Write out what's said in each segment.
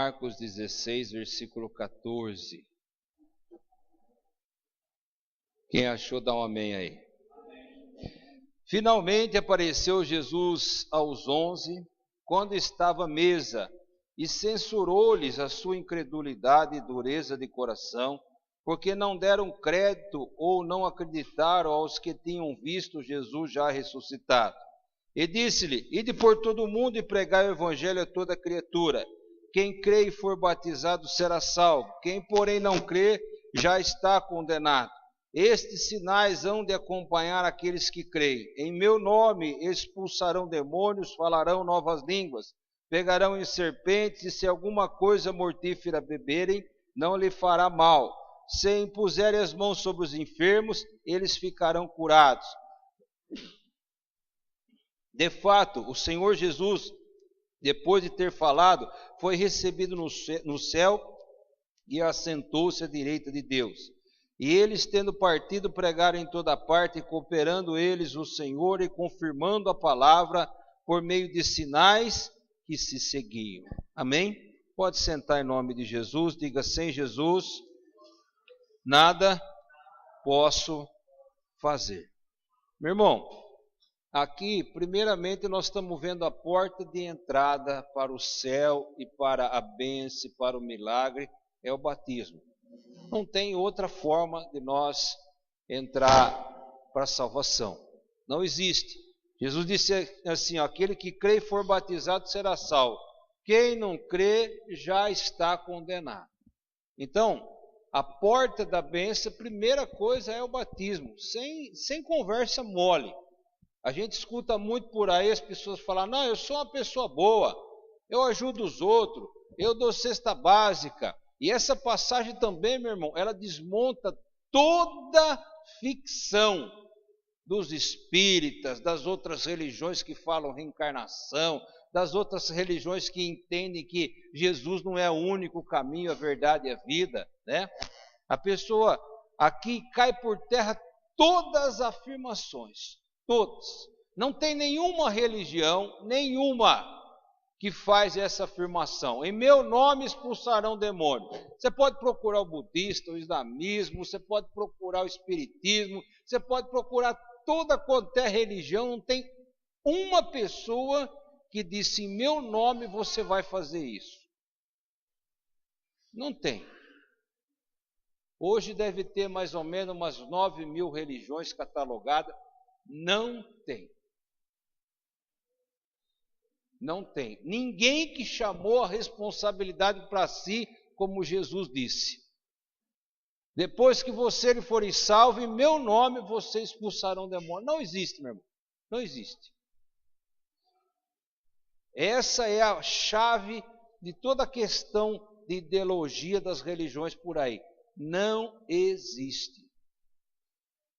Marcos 16, versículo 14. Quem achou, dá um amém aí. Finalmente apareceu Jesus aos 11, quando estava à mesa, e censurou-lhes a sua incredulidade e dureza de coração, porque não deram crédito ou não acreditaram aos que tinham visto Jesus já ressuscitado. E disse-lhe: ide por todo o mundo e pregai o evangelho a toda criatura. Quem crê e for batizado será salvo, quem porém não crê já está condenado. Estes sinais hão de acompanhar aqueles que creem. Em meu nome expulsarão demônios, falarão novas línguas, pegarão em serpentes, e se alguma coisa mortífera beberem, não lhe fará mal. Se impuserem as mãos sobre os enfermos, eles ficarão curados. De fato, o Senhor Jesus, depois de ter falado, foi recebido no céu e assentou-se à direita de Deus. E eles, tendo partido, pregaram em toda parte, cooperando eles o Senhor e confirmando a palavra por meio de sinais que se seguiam. Amém? Pode sentar em nome de Jesus, diga: sem Jesus, nada posso fazer. Meu irmão, aqui, primeiramente, nós estamos vendo a porta de entrada para o céu e para a bênção, para o milagre, é o batismo. Não tem outra forma de nós entrar para a salvação. Não existe. Jesus disse assim: aquele que crê e for batizado será salvo. Quem não crê já está condenado. Então, a porta da bênção, a primeira coisa é o batismo, sem conversa mole. A gente escuta muito por aí as pessoas falar: não, eu sou uma pessoa boa, eu ajudo os outros, eu dou cesta básica. E essa passagem também, meu irmão, ela desmonta toda ficção dos espíritas, das outras religiões que falam reencarnação, das outras religiões que entendem que Jesus não é o único caminho, a verdade e a vida, né? A pessoa aqui cai por terra todas as afirmações, todas. Não tem nenhuma religião, nenhuma, que faz essa afirmação: em meu nome expulsarão demônio. Você pode procurar o budista, o islamismo, você pode procurar o espiritismo, você pode procurar toda quanto é religião, não tem uma pessoa que disse: em meu nome você vai fazer isso. Não tem. Hoje deve ter mais ou menos umas 9.000 religiões catalogadas. Não tem. Não tem. Ninguém que chamou a responsabilidade para si, como Jesus disse: depois que vocês forem salvos, em meu nome vocês expulsarão demônio. Não existe, meu irmão. Não existe. Essa é a chave de toda a questão de ideologia das religiões por aí. Não existe.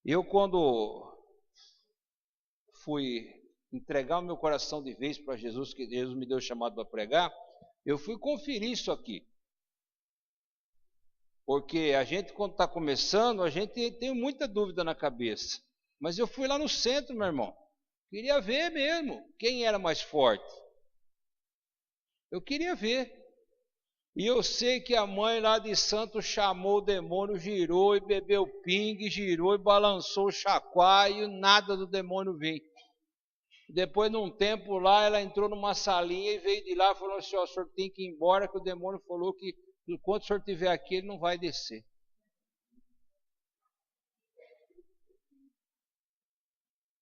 Eu, quando fui entregar o meu coração de vez para Jesus, que Jesus me deu chamado para pregar, eu fui conferir isso aqui. Porque a gente, quando está começando, a gente tem muita dúvida na cabeça. Mas eu fui lá no centro, meu irmão. Queria ver mesmo quem era mais forte. Eu queria ver. E eu sei que a mãe lá de Santos chamou o demônio, girou e bebeu pingue, girou e balançou o chacoalho, e nada do demônio veio. Depois, num tempo lá, ela entrou numa salinha e veio de lá e falou assim: ó, o senhor tem que ir embora, que o demônio falou que enquanto o senhor estiver aqui, ele não vai descer.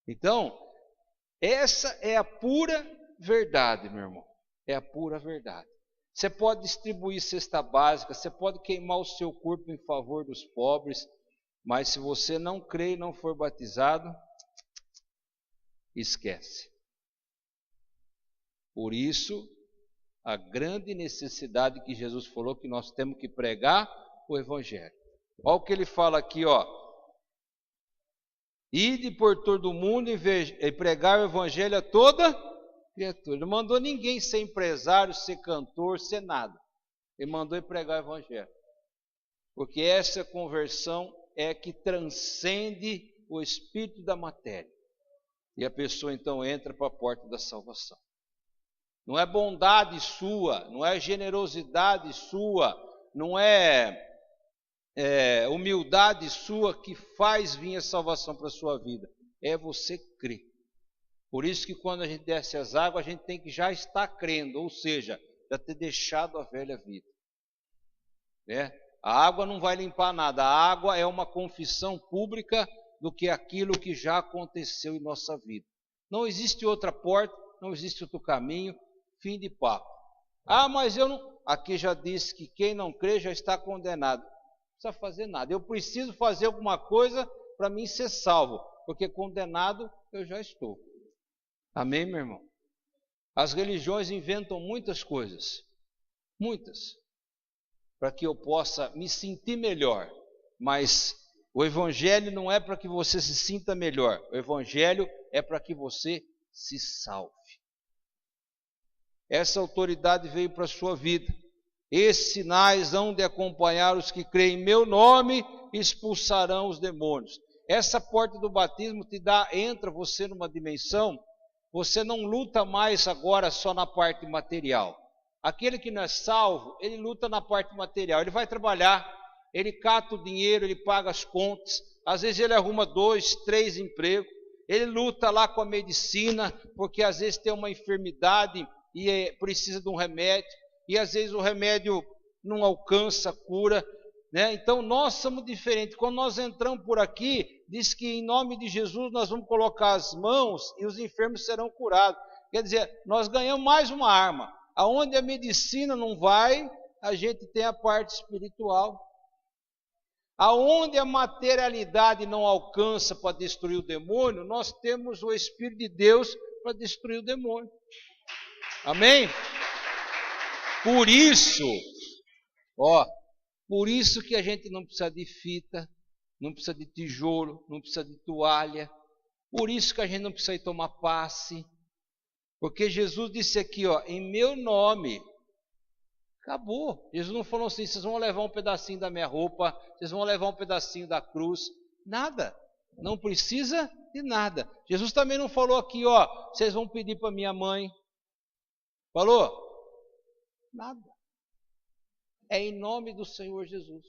Então, essa é a pura verdade, meu irmão. É a pura verdade. Você pode distribuir cesta básica, você pode queimar o seu corpo em favor dos pobres, mas se você não crê e não for batizado, esquece. Por isso, a grande necessidade que Jesus falou que nós temos que pregar o Evangelho. Olha o que ele fala aqui, ó. Ide por todo o mundo e pregar o Evangelho a toda criatura. Ele não mandou ninguém ser empresário, ser cantor, ser nada. Ele mandou ir pregar o Evangelho. Porque essa conversão é que transcende o espírito da matéria. E a pessoa então entra para a porta da salvação. não é bondade sua, não é generosidade sua, não é humildade sua que faz vir a salvação para a sua vida. É você crer. Por isso que quando a gente desce as águas, a gente tem que já estar crendo, ou seja, já ter deixado a velha vida. A água não vai limpar nada, a água é uma confissão pública do que aquilo que já aconteceu em nossa vida. Não existe outra porta, não existe outro caminho, fim de papo. Mas eu não... Aqui já disse que quem não crê já está condenado. Não precisa fazer nada. Eu preciso fazer alguma coisa para mim ser salvo, porque condenado eu já estou. Amém, meu irmão? As religiões inventam muitas coisas, muitas, para que eu possa me sentir melhor, mas o Evangelho não é para que você se sinta melhor, o Evangelho é para que você se salve. Essa autoridade veio para a sua vida. Esses sinais hão de acompanhar os que creem em meu nome e expulsarão os demônios. Essa porta do batismo entra você numa dimensão, você não luta mais agora só na parte material. Aquele que não é salvo, ele luta na parte material. Ele vai trabalhar, ele cata o dinheiro, ele paga as contas. Às vezes ele arruma 2, 3 empregos. Ele luta lá com a medicina, porque às vezes tem uma enfermidade e precisa de um remédio. E às vezes o remédio não alcança a cura. Então nós somos diferentes. Quando nós entramos por aqui, diz que em nome de Jesus nós vamos colocar as mãos e os enfermos serão curados. Quer dizer, nós ganhamos mais uma arma. Aonde a medicina não vai, a gente tem a parte espiritual. Aonde a materialidade não alcança para destruir o demônio, nós temos o Espírito de Deus para destruir o demônio. Amém? Por isso que a gente não precisa de fita, não precisa de tijolo, não precisa de toalha. Por isso que a gente não precisa ir tomar passe. Porque Jesus disse aqui, em meu nome. Acabou. Jesus não falou assim, vocês vão levar um pedacinho da minha roupa, vocês vão levar um pedacinho da cruz. Nada. Não precisa de nada. Jesus também não falou aqui, vocês vão pedir para minha mãe. Falou? Nada. É em nome do Senhor Jesus.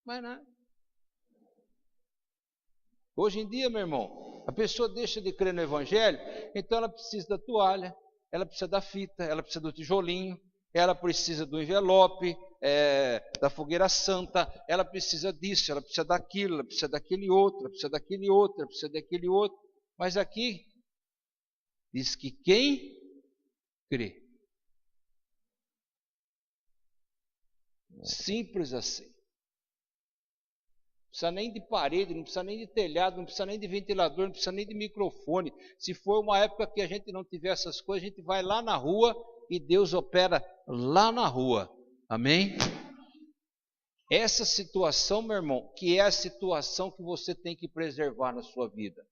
Mais nada. Hoje em dia, meu irmão, a pessoa deixa de crer no Evangelho, então ela precisa da toalha, ela precisa da fita, ela precisa do tijolinho, ela precisa do envelope, da fogueira santa, ela precisa disso, ela precisa daquilo, ela precisa daquele outro, ela precisa daquele outro, ela precisa daquele outro. Mas aqui diz que quem crê. Simples assim. Não precisa nem de parede, não precisa nem de telhado, não precisa nem de ventilador, não precisa nem de microfone. Se for uma época que a gente não tiver essas coisas, a gente vai lá na rua e Deus opera lá na rua. Amém? Essa situação, meu irmão, que é a situação que você tem que preservar na sua vida.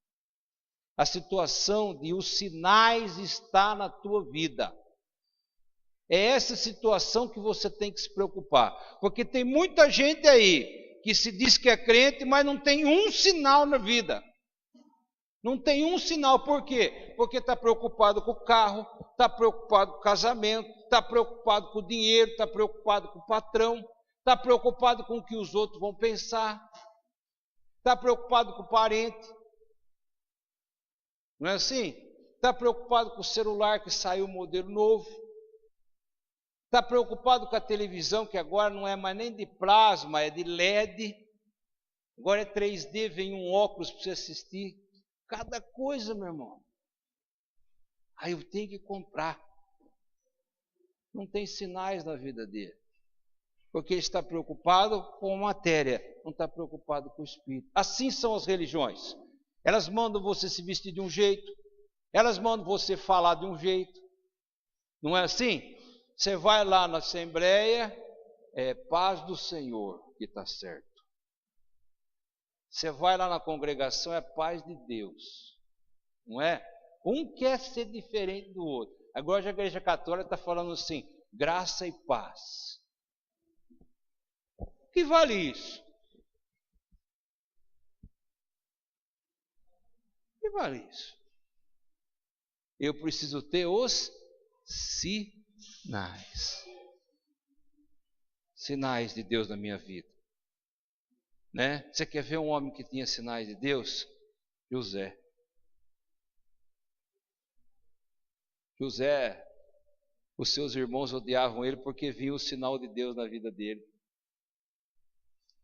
A situação de os sinais estar na tua vida. É essa situação que você tem que se preocupar. Porque tem muita gente aí que se diz que é crente, mas não tem um sinal na vida. Não tem um sinal. Por quê? Porque está preocupado com o carro, está preocupado com o casamento, está preocupado com o dinheiro, está preocupado com o patrão, está preocupado com o que os outros vão pensar, está preocupado com o parente. Não é assim? Está preocupado com o celular que saiu um modelo novo. Está preocupado com a televisão, que agora não é mais nem de plasma, é de LED. Agora é 3D, vem um óculos para você assistir. Cada coisa, meu irmão. Aí eu tenho que comprar. Não tem sinais na vida dele. Porque ele está preocupado com a matéria, não está preocupado com o espírito. Assim são as religiões. Elas mandam você se vestir de um jeito. Elas mandam você falar de um jeito. Não é assim? Você vai lá na assembleia, é paz do Senhor que está certo. Você vai lá na congregação, é paz de Deus. Não é? Um quer ser diferente do outro. Agora a Igreja Católica está falando assim, graça e paz. O que vale isso? O que vale isso? Eu preciso ter os sinais. Sinais de Deus na minha vida. Né? Você quer ver um homem que tinha sinais de Deus? José. José, os seus irmãos odiavam ele porque viam o sinal de Deus na vida dele.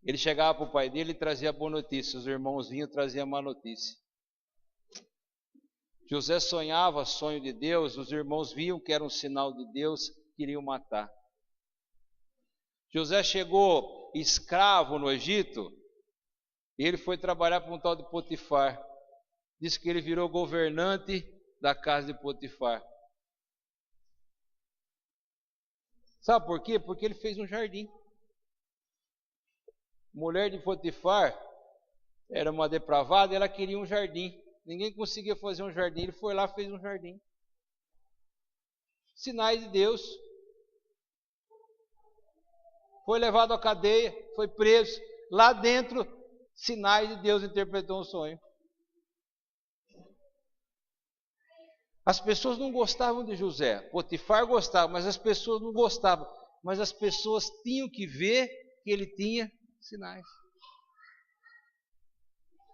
Ele chegava para o pai dele e trazia boa notícia. Os irmãos vinham e traziam má notícia. José sonhava sonho de Deus. Os irmãos viam que era um sinal de Deus, queriam matar. José chegou escravo no Egito. E ele foi trabalhar para um tal de Potifar. Diz que ele virou governante da casa de Potifar. Sabe por quê? Porque ele fez um jardim. Mulher de Potifar era uma depravada, ela queria um jardim. Ninguém conseguia fazer um jardim, ele foi lá e fez um jardim. Sinais de Deus. Foi levado à cadeia, foi preso. Lá dentro, sinais de Deus, interpretou um sonho. As pessoas não gostavam de José. Potifar gostava, mas as pessoas não gostavam. Mas as pessoas tinham que ver que ele tinha sinais.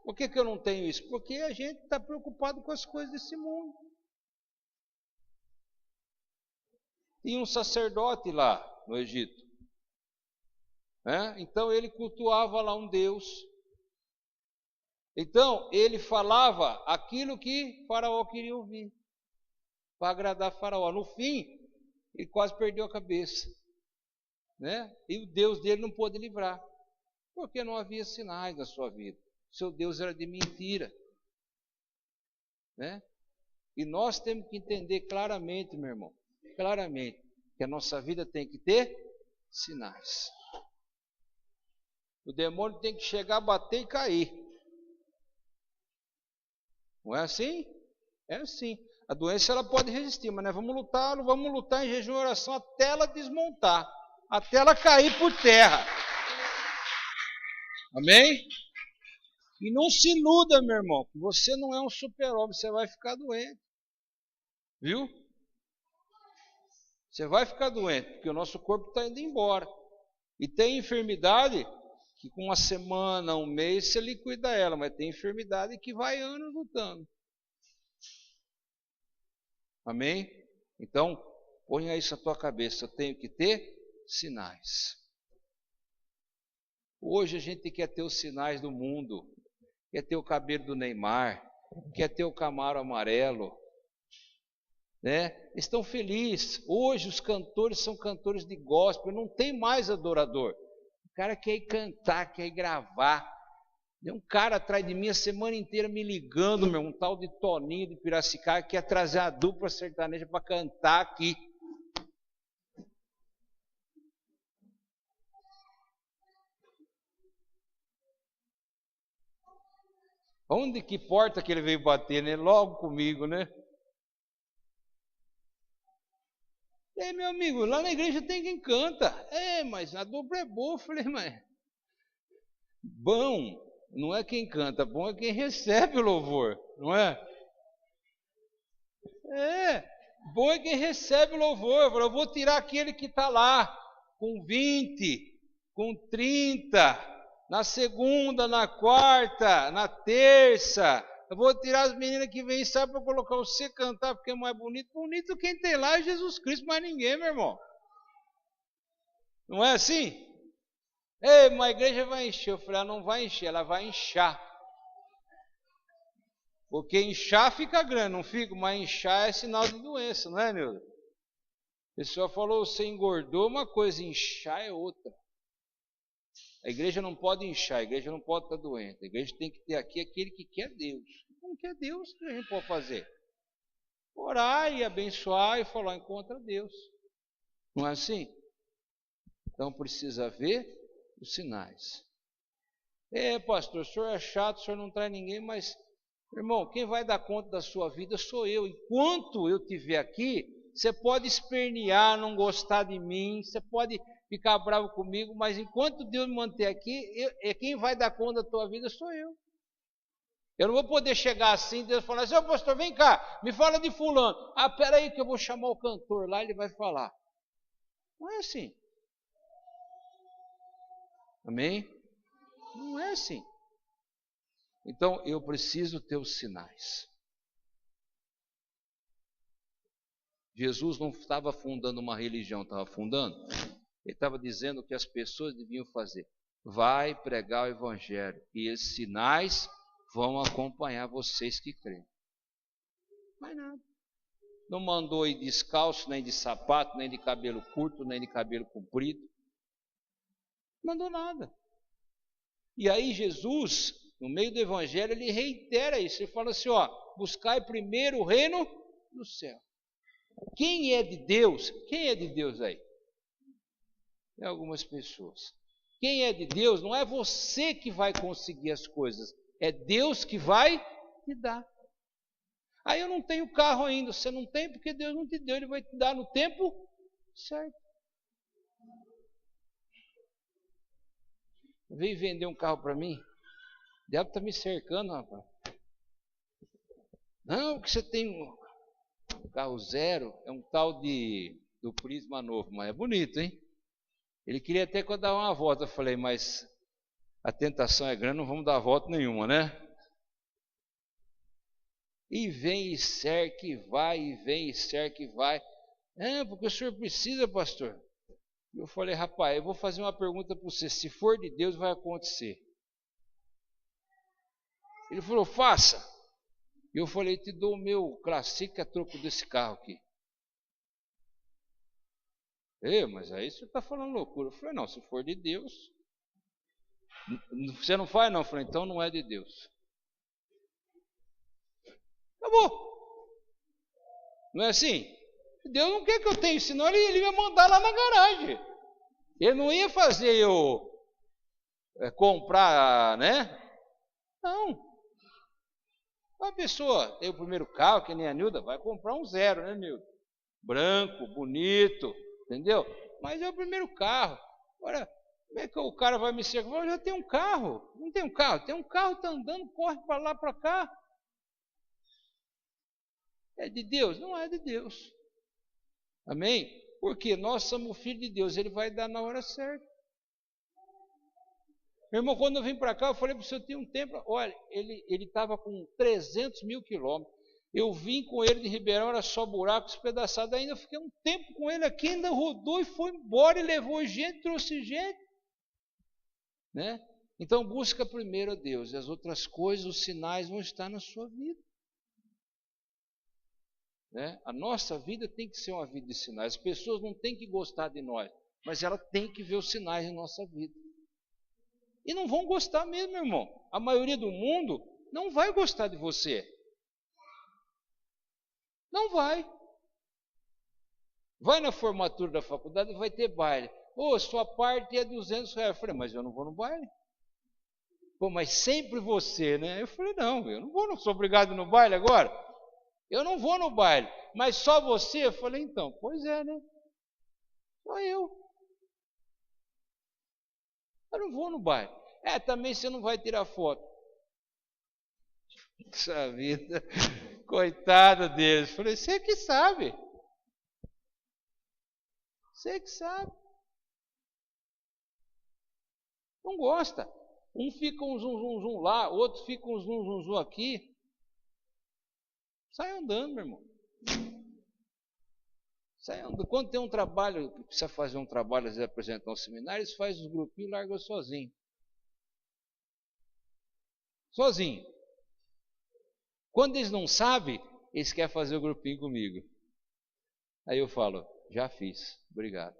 Por que eu não tenho isso? Porque a gente está preocupado com as coisas desse mundo. Tinha um sacerdote lá no Egito. Então ele cultuava lá um Deus. Então ele falava aquilo que Faraó queria ouvir, para agradar Faraó. No fim, ele quase perdeu a cabeça. E o Deus dele não pôde livrar, porque não havia sinais na sua vida. Seu Deus era de mentira. E nós temos que entender claramente, meu irmão, claramente, que a nossa vida tem que ter sinais. O demônio tem que chegar, bater e cair. Não é assim? É assim. A doença ela pode resistir, mas nós vamos lutar em jejum e oração até ela desmontar, até ela cair por terra. Amém? E não se iluda, meu irmão, que você não é um super-homem, você vai ficar doente. Viu? Você vai ficar doente, porque o nosso corpo está indo embora. E tem enfermidade que com uma semana, um mês, você liquida ela, mas tem enfermidade que vai anos lutando. Amém? Então, ponha isso na tua cabeça, eu tenho que ter sinais. Hoje a gente quer ter os sinais do mundo, quer ter o cabelo do Neymar, quer ter o Camaro amarelo, Estão felizes. Hoje os cantores são cantores de gospel, não tem mais adorador. O cara quer ir cantar, quer ir gravar. Tem um cara atrás de mim a semana inteira me ligando, um tal de Toninho de Piracicaba, que quer trazer a dupla sertaneja para cantar aqui. Onde que porta que ele veio bater, né? Logo comigo, né? Meu amigo, lá na igreja tem quem canta. Mas a dupla é boa. Eu falei, mas bom não é quem canta, bom é quem recebe o louvor, não é? Bom é quem recebe o louvor. Eu vou tirar aquele que está lá com 20, com 30, na segunda, na quarta, na terça. Eu vou tirar as meninas que vêm, sabe, para colocar você cantar, porque é mais bonito. Bonito quem tem lá é Jesus Cristo, mais ninguém, meu irmão. Não é assim? Mas a igreja vai encher. Eu falei, não vai encher, ela vai inchar. Porque inchar fica grande, não fica? Mas inchar é sinal de doença, não é, Nildo? A pessoa falou, você engordou, uma coisa, inchar é outra. A igreja não pode inchar, a igreja não pode estar doente. A igreja tem que ter aqui aquele que quer Deus. Não quer Deus, o que a gente pode fazer? Orar e abençoar e falar, encontra Deus. Não é assim? Então precisa ver os sinais. Pastor, o senhor é chato, o senhor não traz ninguém, mas, irmão, quem vai dar conta da sua vida sou eu. Enquanto eu estiver aqui, você pode espernear, não gostar de mim, você pode ficar bravo comigo, mas enquanto Deus me manter aqui, quem vai dar conta da tua vida sou eu. Eu não vou poder chegar assim, Deus falar assim, ô pastor, vem cá, me fala de fulano. Ah, peraí que eu vou chamar o cantor lá, ele vai falar. Não é assim. Amém? Não é assim. Então, eu preciso ter os sinais. Jesus não estava fundando uma religião, estava fundando. Ele estava dizendo o que as pessoas deviam fazer. Vai pregar o evangelho e esses sinais vão acompanhar vocês que creem. Mais nada. Não mandou ir descalço, nem de sapato, nem de cabelo curto, nem de cabelo comprido. Não mandou nada. E aí Jesus, no meio do evangelho, ele reitera isso. Ele fala assim, ó, buscai primeiro o reino do céu. Quem é de Deus? Quem é de Deus aí? Tem algumas pessoas. Quem é de Deus não é você que vai conseguir as coisas. É Deus que vai te dar. Aí eu não tenho carro ainda. Você não tem porque Deus não te deu. Ele vai te dar no tempo certo. Veio vender um carro para mim. O diabo está me cercando, rapaz. Não, que você tem um carro zero. É um tal do Prisma novo. Mas é bonito, hein? Ele queria até que eu dava uma volta. Eu falei, mas a tentação é grande, não vamos dar volta nenhuma, né? E vem e cerca e vai, e vem e cerca e vai. Porque o senhor precisa, pastor. Eu falei, rapaz, eu vou fazer uma pergunta para você. Se for de Deus, vai acontecer. Ele falou, faça. Eu falei, te dou o meu Classic a troco desse carro aqui. Mas aí você está falando loucura. Eu falei, não, se for de Deus. Você não faz? Não. Eu falei, então não é de Deus. Acabou. Não é assim? Deus não quer que eu tenha, senão ele ia mandar lá na garagem. Ele não ia fazer eu comprar, né? Não. Uma pessoa tem o primeiro carro, que nem a Nilda, vai comprar um zero, né, Nilda? Branco, bonito, entendeu? Mas é o primeiro carro. Agora, como é que o cara vai me cercar? Eu já tenho um carro. Não tem um carro? Tem um carro, está andando, corre para lá, para cá. É de Deus? Não é de Deus. Amém? Porque nós somos filhos de Deus, Ele vai dar na hora certa. Meu irmão, quando eu vim para cá, eu falei para o senhor, tinha um tempo, olha, ele estava com 300 mil quilômetros. Eu vim com ele de Ribeirão, era só buraco, despedaçado. Ainda fiquei um tempo com ele aqui, ainda rodou e foi embora, e levou gente, trouxe gente. Né? Então busca primeiro a Deus, e as outras coisas, os sinais vão estar na sua vida. Né? A nossa vida tem que ser uma vida de sinais. As pessoas não têm que gostar de nós, mas elas têm que ver os sinais na nossa vida. E não vão gostar mesmo, irmão. A maioria do mundo não vai gostar de você. Não vai. Vai na formatura da faculdade e vai ter baile. Sua parte é R$200. Eu falei, mas eu não vou no baile. Mas sempre você, né? Eu falei, não, eu não vou, não sou obrigado no baile agora. Eu não vou no baile, mas só você? Eu falei, então, pois é, né? Só eu. Eu não vou no baile. Também você não vai tirar foto. Essa vida, coitado deles. Eu falei, você que sabe. Você que sabe. Não gosta. Um fica um zum, zum, zum lá, outro fica um zum, zum, zum aqui. Sai andando, meu irmão. Sai andando. Quando tem um trabalho, precisa fazer um trabalho, às vezes apresentar um seminário, eles fazem os grupinhos e largam sozinho. Sozinho. Quando eles não sabem, eles querem fazer o grupinho comigo. Aí eu falo, já fiz, obrigado.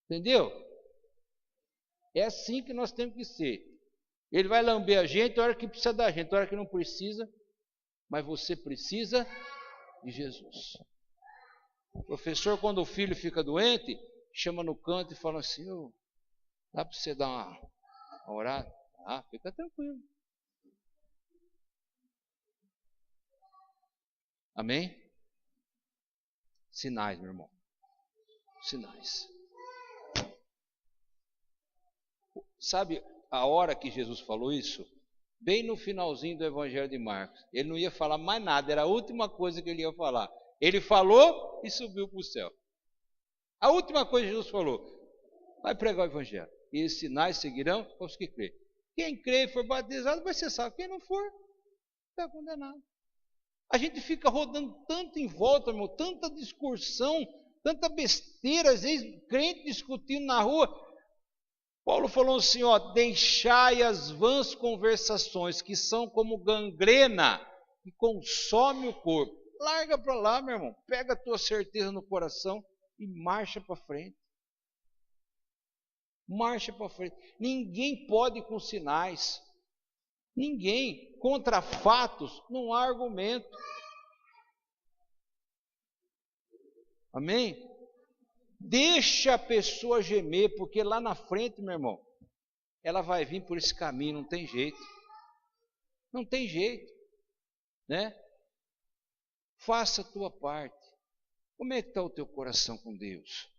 Entendeu? É assim que nós temos que ser. Ele vai lamber a gente a hora que precisa da gente, a hora que não precisa, mas você precisa de Jesus. O professor, quando o filho fica doente, chama no canto e fala assim, dá para você dar uma orada? Fica tranquilo. Amém? Sinais, meu irmão. Sinais. Sabe, a hora que Jesus falou isso, bem no finalzinho do Evangelho de Marcos. Ele não ia falar mais nada, era a última coisa que ele ia falar. Ele falou e subiu para o céu. A última coisa que Jesus falou: vai pregar o Evangelho. E esses sinais seguirão aos que crêem. Quem crê e for batizado vai ser salvo. Quem não for, está condenado. A gente fica rodando tanto em volta, meu irmão, tanta discussão, tanta besteira, às vezes crente discutindo na rua. Paulo falou assim, ó, deixai as vãs conversações que são como gangrena que consome o corpo. Larga para lá, meu irmão, pega a tua certeza no coração e marcha para frente. Marcha para frente. Ninguém pode com sinais. Ninguém. Contra fatos não há argumento. Amém? Deixa a pessoa gemer, porque lá na frente, meu irmão, ela vai vir por esse caminho, não tem jeito. Não tem jeito, né? Faça a tua parte. Como é que está o teu coração com Deus?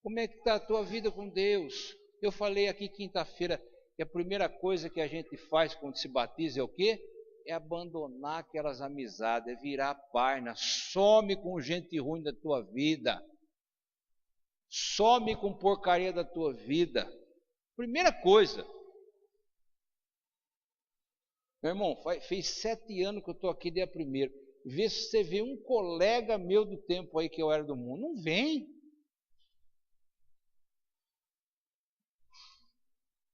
Como é que está a tua vida com Deus? Eu falei aqui quinta-feira que a primeira coisa que a gente faz quando se batiza é o quê? É abandonar aquelas amizades, é virar a página. Some com gente ruim da tua vida. Some com porcaria da tua vida. Primeira coisa. Meu irmão, fez 7 anos que eu estou aqui dia primeiro. Vê se você vê um colega meu do tempo aí que eu era do mundo. Não vem.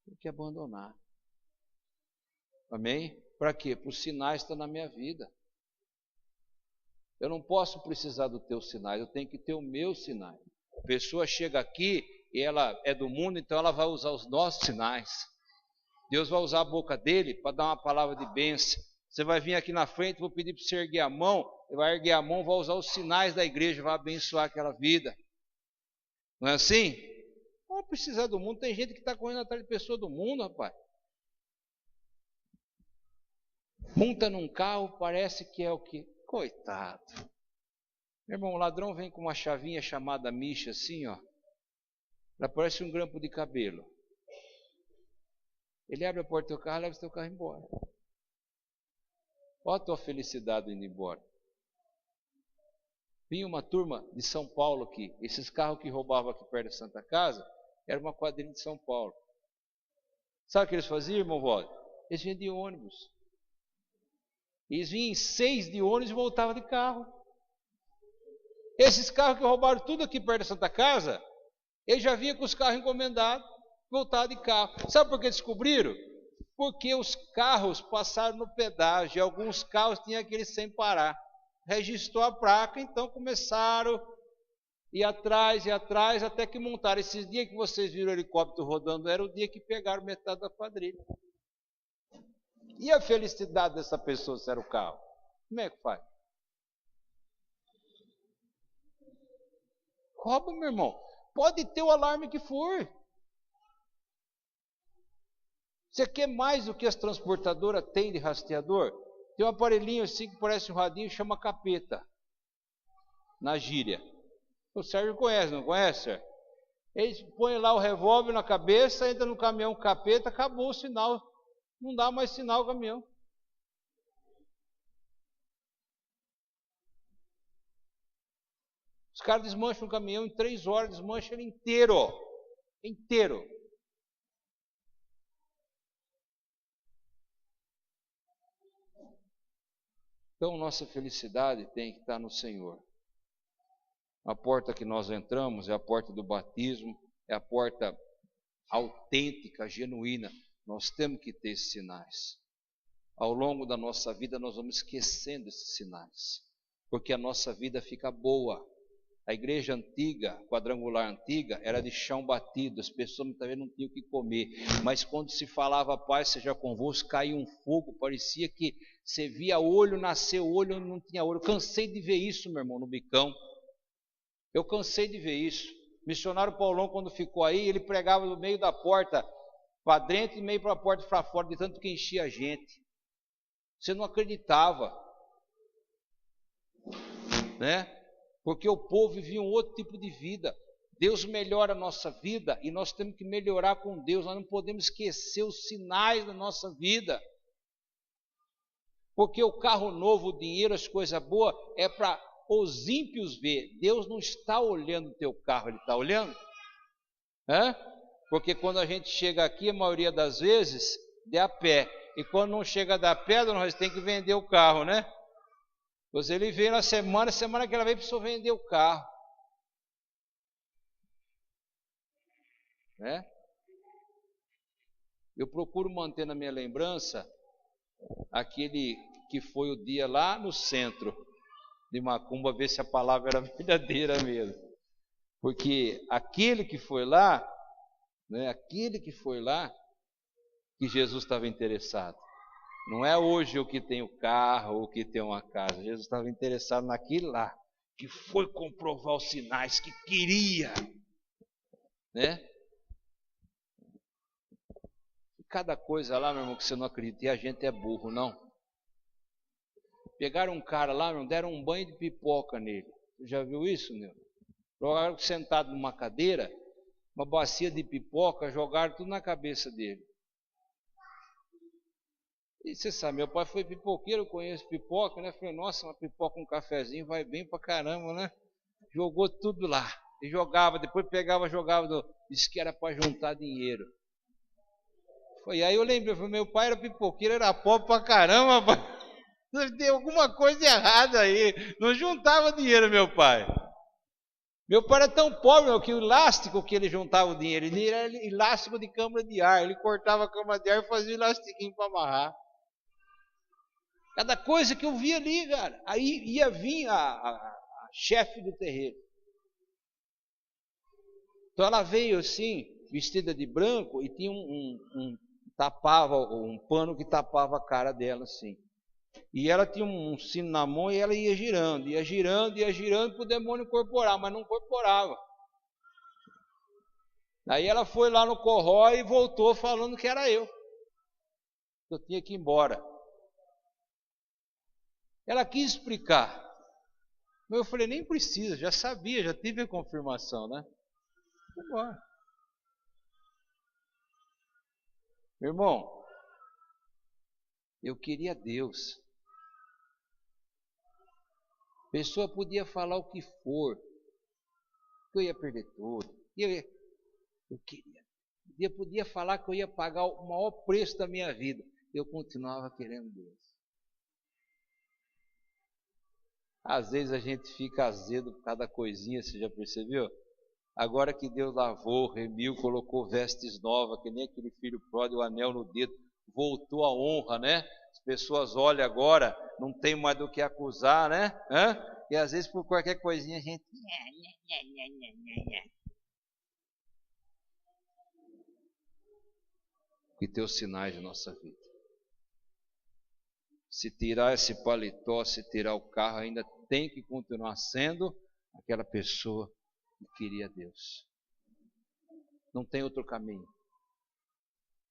Tem que abandonar. Amém? Para quê? Para os sinais estar na minha vida. Eu não posso precisar dos teus sinais, eu tenho que ter os meus sinais. A pessoa chega aqui e ela é do mundo, então ela vai usar os nossos sinais. Deus vai usar a boca dele para dar uma palavra de bênção. Você vai vir aqui na frente, vou pedir para você erguer a mão, ele vai erguer a mão, vai usar os sinais da igreja, vai abençoar aquela vida. Não é assim? Não precisar do mundo, tem gente que está correndo atrás de pessoa do mundo, rapaz. Monta num carro, parece que é o quê? Coitado. Meu irmão, o ladrão vem com uma chavinha chamada micha assim, ó. Ela parece um grampo de cabelo. Ele abre a porta do teu carro e leva o teu carro embora. Olha a tua felicidade indo embora. Vinha uma turma de São Paulo aqui. Esses carros que roubavam aqui perto da Santa Casa, era uma quadrilha de São Paulo. Sabe o que eles faziam, irmão Walter? Eles vinham de ônibus. Eles vinham em 6 de ônibus e voltavam de carro. Esses carros que roubaram tudo aqui perto da Santa Casa, eles já vinham com os carros encomendados, voltavam de carro. Sabe por que descobriram? Porque os carros passaram no pedágio, e alguns carros tinham aquele sem parar. Registrou a placa, então começaram a ir atrás, até que montaram. Esses dias que vocês viram o helicóptero rodando, era o dia que pegaram metade da quadrilha. E a felicidade dessa pessoa se era o carro? Como é que faz? Rouba, meu irmão. Pode ter o alarme que for. Você quer mais do que as transportadoras têm de rastreador? Tem um aparelhinho assim que parece um radinho, chama capeta. Na gíria. O Sérgio conhece, não conhece, Sérgio? Eles põem lá o revólver na cabeça, entra no caminhão capeta, acabou o sinal. Não dá mais sinal o caminhão. Os caras desmancham o caminhão em 3 horas, desmancham ele inteiro. Inteiro. Então, nossa felicidade tem que estar no Senhor. A porta que nós entramos é a porta do batismo, é a porta autêntica, genuína. Nós temos que ter esses sinais. Ao longo da nossa vida, nós vamos esquecendo esses sinais, porque a nossa vida fica boa. A igreja antiga, quadrangular antiga, era de chão batido, as pessoas muitas vezes não tinham o que comer, mas quando se falava paz seja convosco, caía um fogo, parecia que você via olho nascer, olho não tinha olho. Eu cansei de ver isso, meu irmão, no Bicão. Eu cansei de ver isso. O missionário Paulão, quando ficou aí, ele pregava no meio da porta para dentro e meio para a porta para fora, de tanto que enchia a gente. Você não acreditava, né? Porque o povo vivia um outro tipo de vida. Deus melhora a nossa vida e nós temos que melhorar com Deus. Nós não podemos esquecer os sinais da nossa vida. Porque o carro novo, o dinheiro, as coisas boas, é para os ímpios ver. Deus não está olhando o teu carro, Ele está olhando? Porque quando a gente chega aqui, a maioria das vezes, é a pé. E quando não chega da pé, nós temos que vender o carro, né? Você ele veio na semana que ela veio, precisou vender o carro. Né? Eu procuro manter na minha lembrança aquele que foi o dia lá no centro de Macumba, ver se a palavra era verdadeira mesmo. Porque aquele que foi lá, né, que Jesus estava interessado. Não é hoje o que tem o carro, o que tem uma casa. Jesus estava interessado naquele lá, que foi comprovar os sinais, que queria. Né? Cada coisa lá, meu irmão, que você não acredita, e a gente é burro, não. Pegaram um cara lá, meu, deram um banho de pipoca nele. Você já viu isso, meu? Jogaram sentado numa cadeira, uma bacia de pipoca, jogaram tudo na cabeça dele. E você sabe, meu pai foi pipoqueiro, eu conheço pipoca, né? Falei, nossa, uma pipoca com um cafezinho vai bem pra caramba, né? Jogou tudo lá. E jogava, depois pegava, jogava, disse que era para juntar dinheiro. Foi aí eu lembrei, meu pai era pipoqueiro, era pobre pra caramba, tem alguma coisa errada aí. Não juntava dinheiro, meu pai. Meu pai era tão pobre, meu, que o elástico que ele juntava o dinheiro, ele era elástico de câmara de ar. Ele cortava a câmara de ar e fazia elastiquinho para amarrar. Cada coisa que eu via ali, cara. Aí ia vir a chefe do terreiro. Então ela veio assim, vestida de branco, e tinha tapava um pano que tapava a cara dela assim. E ela tinha um sino na mão e ela ia girando para o demônio incorporar, mas não incorporava. Aí ela foi lá no corró e voltou falando que era eu tinha que ir embora. Ela quis explicar, mas eu falei, nem precisa, já sabia, já tive a confirmação, né? Vou embora. Meu irmão, eu queria Deus. A pessoa podia falar o que for, que eu ia perder tudo. Eu queria. Eu podia falar que eu ia pagar o maior preço da minha vida. Eu continuava querendo Deus. Às vezes a gente fica azedo por cada coisinha, você já percebeu? Agora que Deus lavou, remiu, colocou vestes novas, que nem aquele filho pródigo, o anel no dedo, voltou a honra, né? As pessoas olham agora, não tem mais do que acusar, né? E às vezes por qualquer coisinha a gente... E ter os sinais de nossa vida. Se tirar esse paletó, se tirar o carro, ainda tem que continuar sendo aquela pessoa que queria Deus. Não tem outro caminho.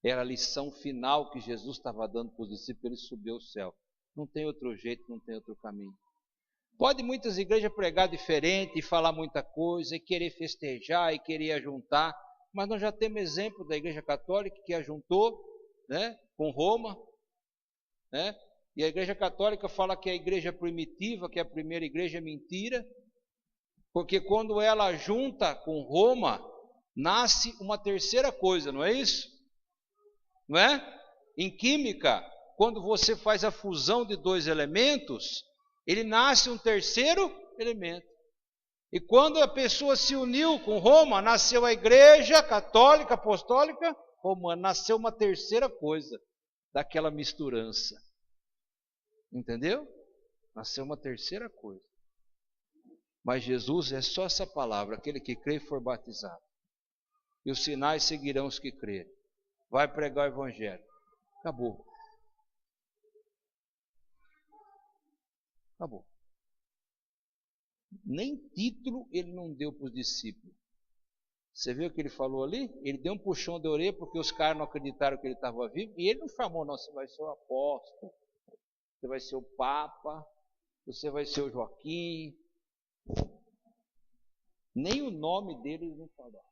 Era a lição final que Jesus estava dando para os discípulos, ele subiu ao céu. Não tem outro jeito, não tem outro caminho. Pode muitas igrejas pregar diferente e falar muita coisa, e querer festejar, e querer ajuntar, mas nós já temos exemplo da Igreja Católica que ajuntou, né, com Roma, né? E a Igreja Católica fala que a igreja primitiva, que é a primeira igreja, é mentira, porque quando ela junta com Roma, nasce uma terceira coisa, não é isso? Não é? Em química, quando você faz a fusão de dois elementos, ele nasce um terceiro elemento. E quando a pessoa se uniu com Roma, nasceu a Igreja Católica Apostólica Romana, nasceu uma terceira coisa daquela misturança. Entendeu? Nasceu uma terceira coisa. Mas Jesus é só essa palavra, aquele que crê e for batizado. E os sinais seguirão os que crerem. Vai pregar o Evangelho. Acabou. Acabou. Nem título ele não deu para os discípulos. Você viu o que ele falou ali? Ele deu um puxão de orelha porque os caras não acreditaram que ele estava vivo. E ele não chamou, não, você vai ser o apóstolo, você vai ser o Papa, você vai ser o Joaquim. Nem o nome deles não falavam.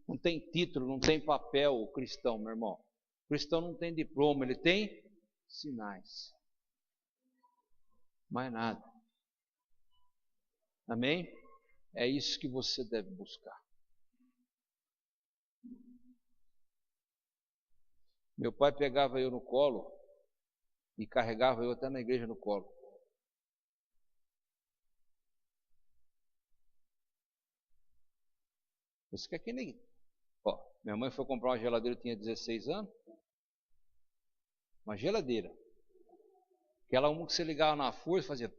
Não tem título, não tem papel o cristão, meu irmão. O cristão não tem diploma, ele tem sinais. Mais nada. Amém? É isso que você deve buscar. Meu pai pegava eu no colo e carregava eu até na igreja no colo. Isso que aqui nem... Ó, minha mãe foi comprar uma geladeira, eu tinha 16 anos. Uma geladeira. Aquela uma que você ligava na força, fazia...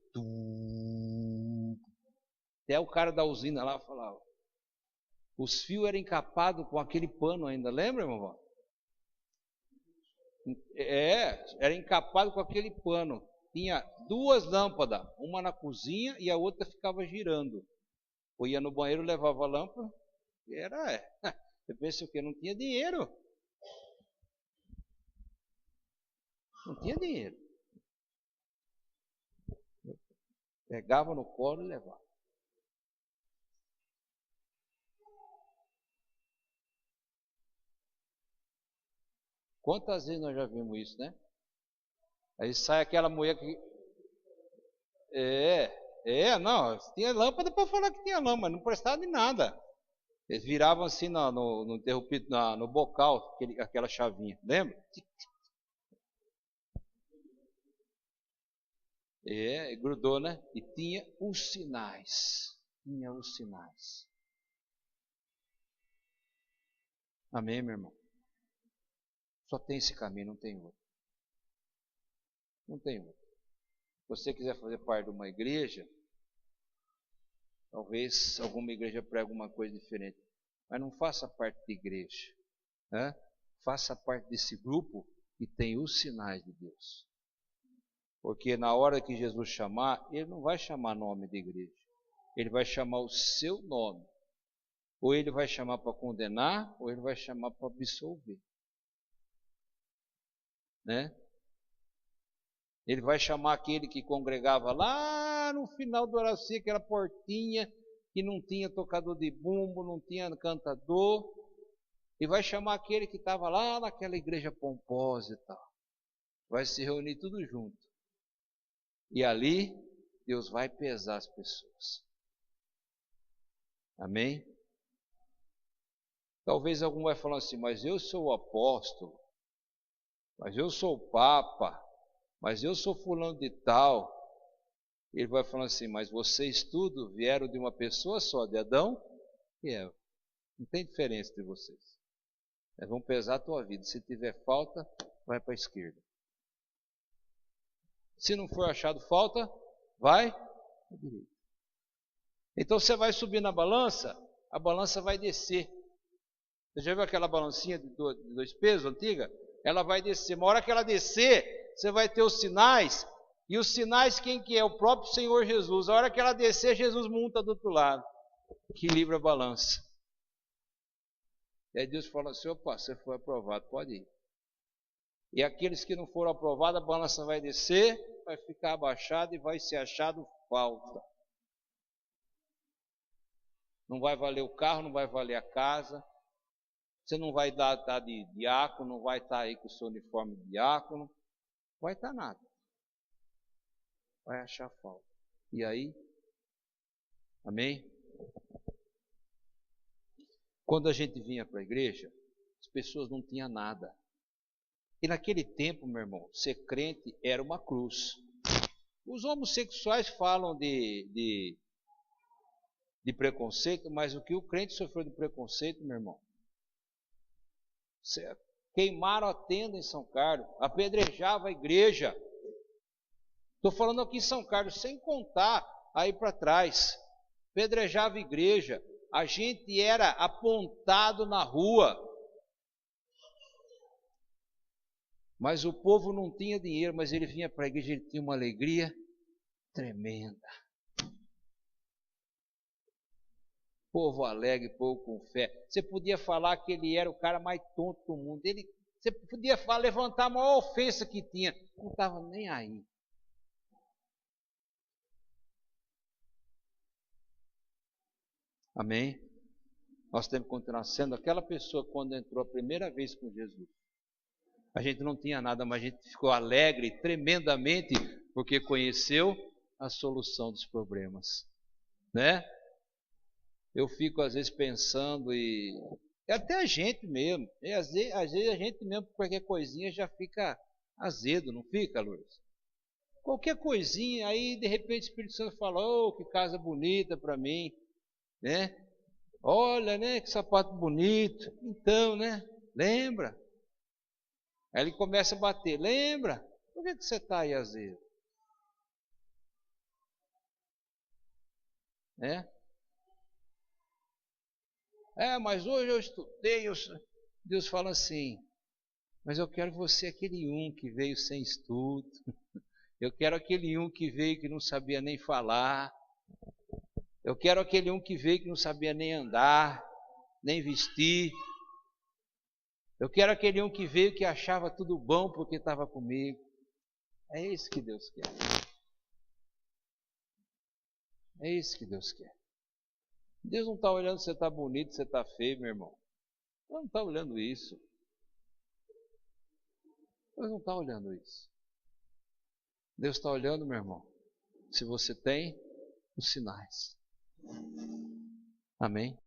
Até o cara da usina lá falava. Os fios eram encapados com aquele pano ainda, lembra, irmão? Era encapado com aquele pano. Tinha duas lâmpadas, uma na cozinha e a outra ficava girando. Eu ia no banheiro, levava a lâmpada, e você pensa o quê? Não tinha dinheiro. Não tinha dinheiro. Pegava no colo e levava. Quantas vezes nós já vimos isso, né? Aí sai aquela mulher que... Não, tinha lâmpada para falar que tinha lâmpada, não prestava de nada. Eles viravam assim no bocal, aquela chavinha, lembra? Grudou, né? E tinha os sinais. Tinha os sinais. Amém, meu irmão? Só tem esse caminho, não tem outro. Não tem outro. Se você quiser fazer parte de uma igreja, talvez alguma igreja pregue alguma coisa diferente. Mas não faça parte de igreja. Né? Faça parte desse grupo que tem os sinais de Deus. Porque na hora que Jesus chamar, Ele não vai chamar nome de igreja. Ele vai chamar o seu nome. Ou Ele vai chamar para condenar, ou Ele vai chamar para absolver. Né? Ele vai chamar aquele que congregava lá no final do Horácio, aquela portinha que não tinha tocador de bumbo, não tinha cantador. E vai chamar aquele que estava lá naquela igreja pomposa e tal. Vai se reunir tudo junto. E ali, Deus vai pesar as pessoas. Amém? Talvez algum vai falar assim, mas eu sou o apóstolo, mas eu sou o papa, mas eu sou fulano de tal. Ele vai falar assim, mas vocês tudo vieram de uma pessoa só, de Adão e Eva. Não tem diferença entre vocês. Eles vão pesar a tua vida. Se tiver falta, vai para a esquerda. Se não for achado falta, vai para a direita. Então você vai subir na balança, a balança vai descer. Você já viu aquela balancinha de dois pesos antiga? Ela vai descer. Uma hora que ela descer, você vai ter os sinais. E os sinais quem que é? O próprio Senhor Jesus. A hora que ela descer, Jesus monta do outro lado. Equilibra a balança. E aí Deus fala assim, opa, você foi aprovado, pode ir. E aqueles que não foram aprovados, a balança vai descer, vai ficar abaixada e vai ser achado falta. Não vai valer o carro, não vai valer a casa. Você não vai estar de diácono, não vai estar aí com o seu uniforme de diácono. Não vai estar nada. Vai achar falta. E aí? Amém? Quando a gente vinha para a igreja, as pessoas não tinham nada. E naquele tempo, meu irmão, ser crente era uma cruz. Os homossexuais falam de preconceito, mas o que o crente sofreu de preconceito, meu irmão? Queimaram a tenda em São Carlos, apedrejava a igreja. Estou falando aqui em São Carlos, sem contar aí para trás. Apedrejava a igreja, a gente era apontado na rua. Mas o povo não tinha dinheiro, mas ele vinha para a igreja, ele tinha uma alegria tremenda. Povo alegre, povo com fé. Você podia falar que ele era o cara mais tonto do mundo. Você podia levantar a maior ofensa que tinha. Não estava nem aí. Amém? Nós temos que continuar sendo aquela pessoa quando entrou a primeira vez com Jesus. A gente não tinha nada, mas a gente ficou alegre tremendamente porque conheceu a solução dos problemas, né? Eu fico às vezes pensando e até a gente mesmo, às vezes a gente mesmo por qualquer coisinha já fica azedo, não fica, Lourdes? Qualquer coisinha, aí de repente o Espírito Santo fala: oh, que casa bonita para mim, né? Olha, né, que sapato bonito. Então, né? Lembra? Aí ele começa a bater. Lembra? Por que você está aí azedo? Né? Mas hoje eu estudei. Deus fala assim: mas eu quero você aquele um que veio sem estudo. Eu quero aquele um que veio que não sabia nem falar. Eu quero aquele um que veio que não sabia nem andar, nem vestir. Eu quero aquele um que veio que achava tudo bom porque estava comigo. É isso que Deus quer. É isso que Deus quer. Deus não está olhando se você está bonito, se você está feio, meu irmão. Deus não está olhando isso. Deus não está olhando isso. Deus está olhando, meu irmão, se você tem os sinais. Amém?